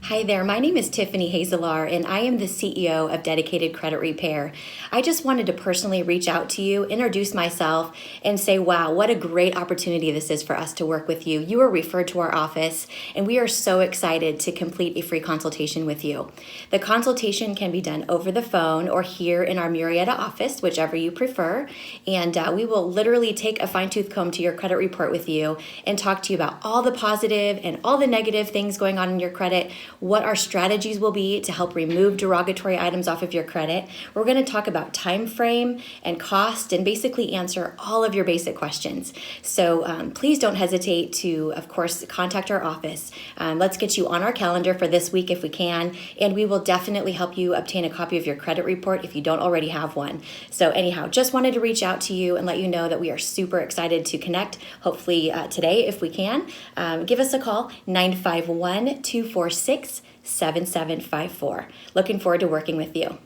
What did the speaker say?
Hi there, my name is Tiffany Hazelar, and I am the CEO of Dedicated Credit Repair. I just wanted to personally reach out to you, introduce myself, and say, wow, what a great opportunity this is for us to work with you. You were referred to our office, and we are so excited to complete a free consultation with you. The consultation can be done over the phone or here in our Murrieta office, whichever you prefer, and we will literally take a fine-tooth comb to your credit report with you and talk to you about all the positive and all the negative things going on in your credit, what our strategies will be to help remove derogatory items off of your credit. We're going to talk about time frame and cost and basically answer all of your basic questions. So please don't hesitate to, of course, contact our office. Let's get you on our calendar for this week if we can, and we will definitely help you obtain a copy of your credit report if you don't already have one. So anyhow, just wanted to reach out to you and let you know that we are super excited to connect, hopefully today if we can. Give us a call, 951-246-7754. Looking forward to working with you.